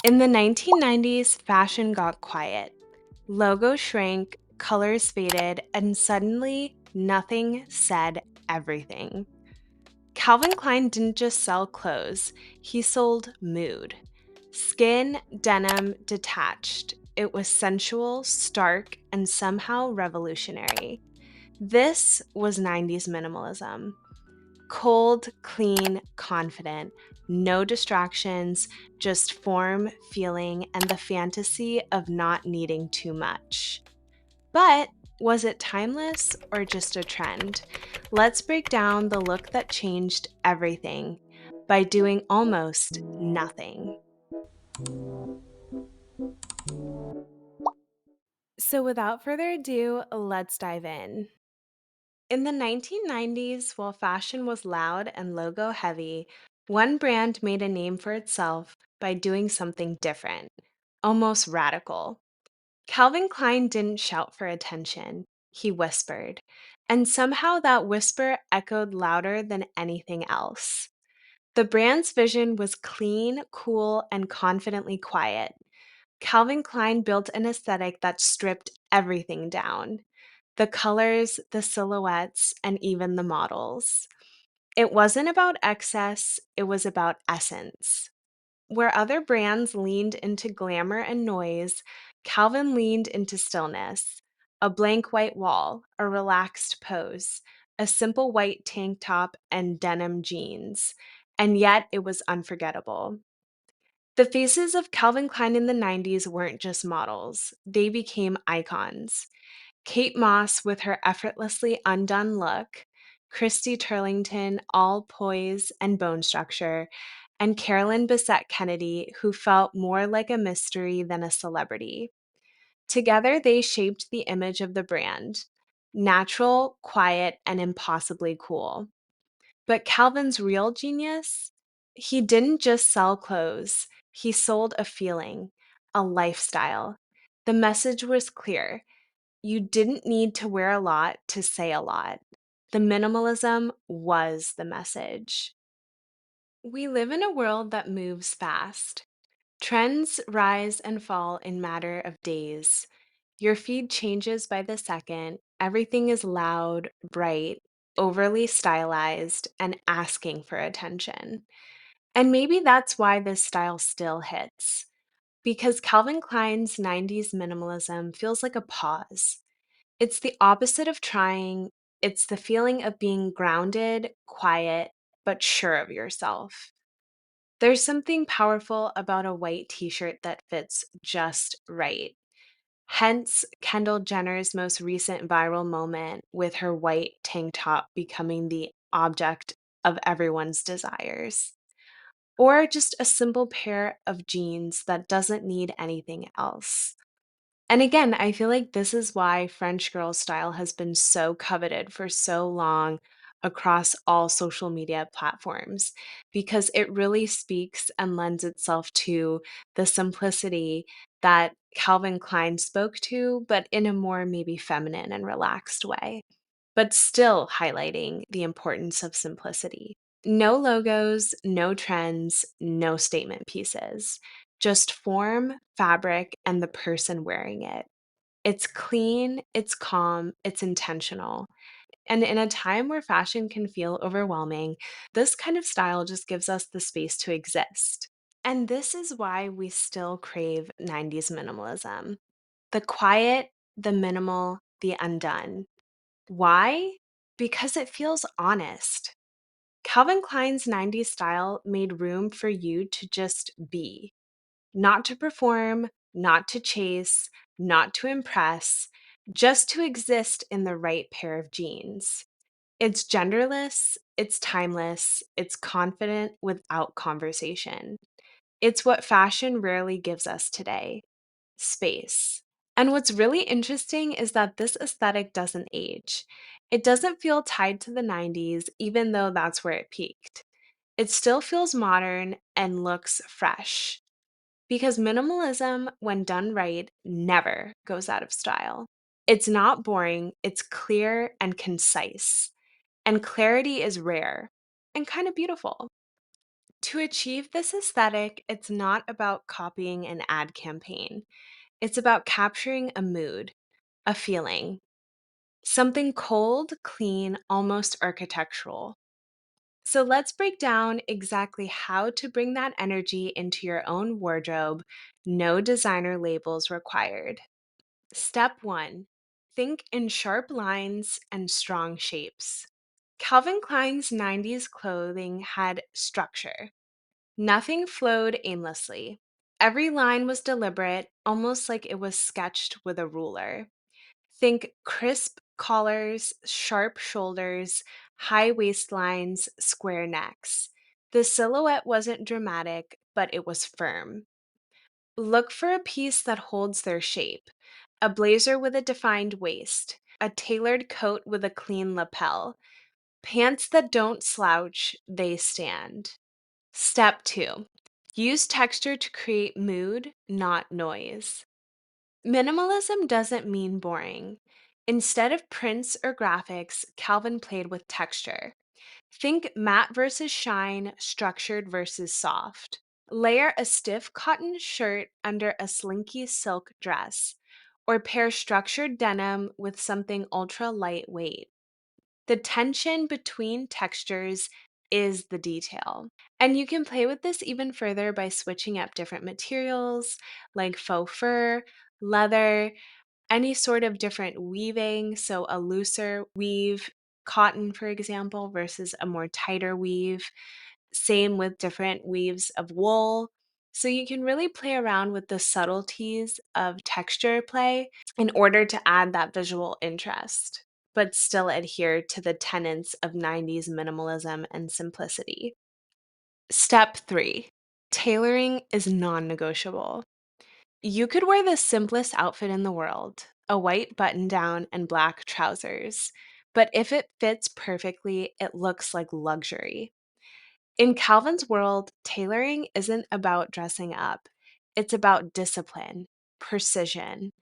In the 1990s, fashion got quiet. Logos shrank, colors faded, and suddenly nothing said everything. Calvin Klein didn't just sell clothes, he sold mood. Skin, denim, detached. It was sensual, stark, and somehow revolutionary. This was 90s minimalism. Cold, clean, confident. No distractions, just form, feeling, and the fantasy of not needing too much. But was it timeless or just a trend? Let's break down the look that changed everything by doing almost nothing. So, without further ado, let's dive in. In the 1990s, while fashion was loud and logo heavy, one brand made a name for itself by doing something different, almost radical. Calvin Klein didn't shout for attention, he whispered. And somehow that whisper echoed louder than anything else. The brand's vision was clean, cool, and confidently quiet. Calvin Klein built an aesthetic that stripped everything down: the colors, the silhouettes, and even the models. It wasn't about excess, it was about essence. Where other brands leaned into glamour and noise, Calvin leaned into stillness: a blank white wall, a relaxed pose, a simple white tank top, and denim jeans. And yet it was unforgettable. The faces of Calvin Klein in the 90s weren't just models, they became icons. Kate Moss with her effortlessly undone look, Christy Turlington, all poise and bone structure, and Carolyn Bessette Kennedy, who felt more like a mystery than a celebrity. Together, they shaped the image of the brand: natural, quiet, and impossibly cool. But Calvin's real genius? He didn't just sell clothes, he sold a feeling, a lifestyle. The message was clear: you didn't need to wear a lot to say a lot. The minimalism was the message. We live in a world that moves fast. Trends rise and fall in matter of days. Your feed changes by the second. Everything is loud, bright, overly stylized, and asking for attention. And maybe that's why this style still hits. Because Calvin Klein's 90s minimalism feels like a pause. It's the opposite of trying, it's the feeling of being grounded, quiet, but sure of yourself. There's something powerful about a white t shirt that fits just right. Hence, Kendall Jenner's most recent viral moment with her white tank top becoming the object of everyone's desires. Or just a simple pair of jeans that doesn't need anything else. And again, I feel like this is why French girl style has been so coveted for so long across all social media platforms, because it really speaks and lends itself to the simplicity that Calvin Klein spoke to, but in a more maybe feminine and relaxed way, but still highlighting the importance of simplicity. No logos, no trends, no statement pieces, just form, fabric, and the person wearing it. It's clean, it's calm, it's intentional. And in a time where fashion can feel overwhelming, this kind of style just gives us the space to exist. And this is why we still crave 90s minimalism: the quiet, the minimal, the undone. Why? Because it feels honest. Calvin Klein's 90s style made room for you to just be, not to perform, not to chase, not to impress, just to exist in the right pair of jeans. It's genderless, it's timeless, it's confident without conversation. It's what fashion rarely gives us today: space. And what's really interesting is that this aesthetic doesn't age. It doesn't feel tied to the 90s, even though that's where it peaked. It still feels modern and looks fresh. Because minimalism, when done right, never goes out of style. It's not boring, it's clear and concise. And clarity is rare and kind of beautiful. To achieve this aesthetic, it's not about copying an ad campaign. It's about capturing a mood, a feeling, something cold, clean, almost architectural. So let's break down exactly how to bring that energy into your own wardrobe. No designer labels required. Step one, think in sharp lines and strong shapes. Calvin Klein's 90s clothing had structure. Nothing flowed aimlessly. Every line was deliberate, almost like it was sketched with a ruler. Think crisp collars, sharp shoulders, high waistlines, square necks. The silhouette wasn't dramatic, but it was firm. Look for a piece that holds their shape: a blazer with a defined waist, a tailored coat with a clean lapel, pants that don't slouch, they stand. Step two, use texture to create mood, not noise. Minimalism doesn't mean boring. Instead of prints or graphics, Calvin played with texture. Think matte versus shine, structured versus soft. Layer a stiff cotton shirt under a slinky silk dress, or pair structured denim with something ultra lightweight. The tension between textures is the detail. And you can play with this even further by switching up different materials like faux fur, leather, any sort of different weaving. So, a looser weave, cotton, for example, versus a more tighter weave. Same with different weaves of wool. So, you can really play around with the subtleties of texture play in order to add that visual interest, but still adhere to the tenets of 90s minimalism and simplicity. Step three, tailoring is non negotiable. You could wear the simplest outfit in the world, a white button down and black trousers, but if it fits perfectly, it looks like luxury. In Calvin's world, tailoring isn't about dressing up, it's about discipline, precision,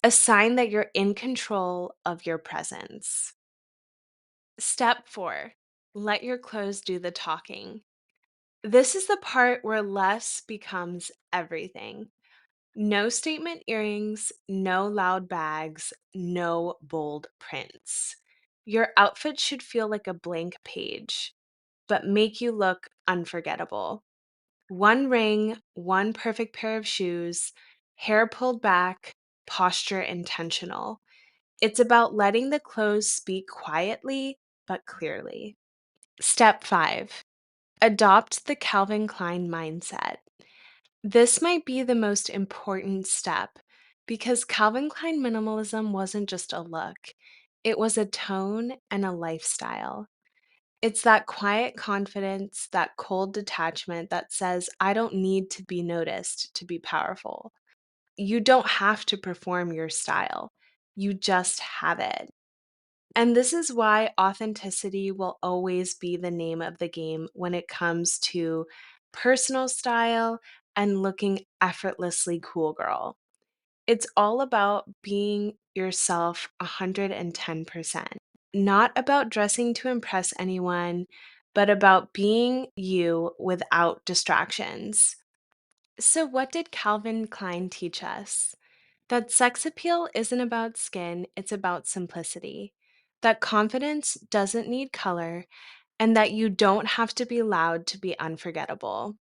a sign that you're in control of your presence. Step four, let your clothes do the talking. This is the part where less becomes everything. No statement earrings, no loud bags, no bold prints. Your outfit should feel like a blank page, but make you look unforgettable. One ring, one perfect pair of shoes, hair pulled back, posture intentional. It's about letting the clothes speak quietly but clearly. Step five, adopt the Calvin Klein mindset. This might be the most important step because Calvin Klein minimalism wasn't just a look, it was a tone and a lifestyle. It's that quiet confidence, that cold detachment that says, I don't need to be noticed to be powerful. You don't have to perform your style, you just have it. And this is why authenticity will always be the name of the game when it comes to personal style and looking effortlessly cool, girl. It's all about being yourself 110%. Not about dressing to impress anyone, but about being you without distractions. So, what did Calvin Klein teach us? That sex appeal isn't about skin, it's about simplicity. That confidence doesn't need color, and that you don't have to be loud to be unforgettable.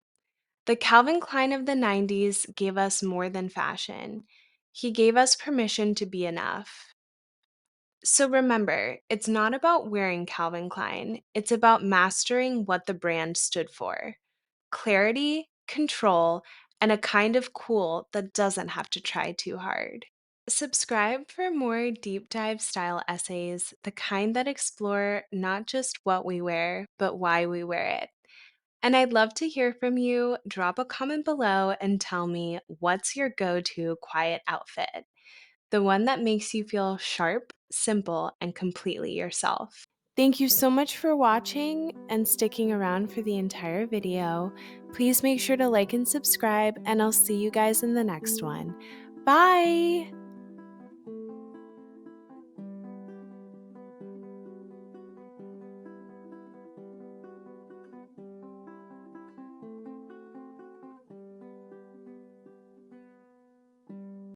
The Calvin Klein of the 90s gave us more than fashion, he gave us permission to be enough. So remember, it's not about wearing Calvin Klein, it's about mastering what the brand stood for: clarity, control, and a kind of cool that doesn't have to try too hard. Subscribe for more deep dive style essays, the kind that explore not just what we wear, but why we wear it. And I'd love to hear from you. Drop a comment below and tell me, what's your go to quiet outfit? The one that makes you feel sharp, simple, and completely yourself. Thank you so much for watching and sticking around for the entire video. Please make sure to like and subscribe, and I'll see you guys in the next one. Bye!